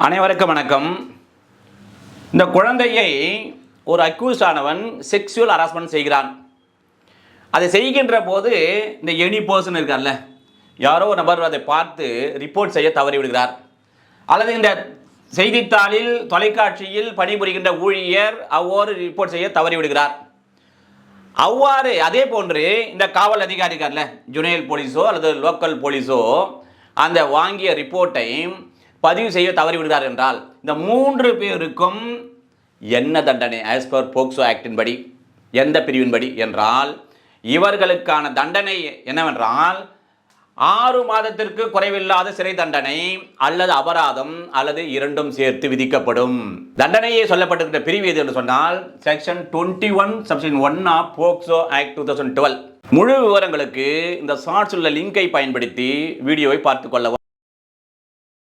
அனைவருக்கும் வணக்கம். இந்த குழந்தையை ஒரு அக்யூஸ் ஆனவன் செக்ஷுவல் ஹராஸ்மெண்ட் செய்கிறான். அதை செய்கின்ற போது இந்த எனி பர்சன் இருக்கார்ல, யாரோ ஒரு நபர் அதை பார்த்து ரிப்போர்ட் செய்ய தவறி விடுகிறார், அல்லது இந்த செய்தித்தாளில் தொலைக்காட்சியில் பணிபுரிகின்ற ஊழியர் அவ்வாறு ரிப்போர்ட் செய்ய தவறி விடுகிறார். அவ்வாறு அதே போன்று இந்த காவல் அதிகாரி இருக்கார்ல, ஜுனியர் போலீஸோ அல்லது லோக்கல் போலீஸோ அந்த வாங்கிய ரிப்போர்ட்டை பதிவு செய்ய தவறி விடுகிறார் என்றால் இந்த 3 பேருக்கும் என்ன தண்டனை ஆஸ் பர் போக்சோ ஆக்டின் படி, எந்த பிரிவின்படி என்றால் இவர்களுக்கான தண்டனை என்னவென்றால் 6 மாதத்திற்கு குறைவில்லாத சிறை தண்டனை அல்லது அபராதம் அல்லது இரண்டும் சேர்த்து விதிக்கப்படும். தண்டனையை சொல்லப்பட்டிருக்கிற பிரிவு எது என்று சொன்னால் செக்ஷன் 21 சப்ஷன் 1 ஆஃப் போக்சோ ஆக்ட் 2012. முழு விவரங்களுக்கு இந்த ஷார்ட்ஸ் உள்ள லிங்கை பயன்படுத்தி வீடியோவை பார்த்துக் கொள்ளவும்.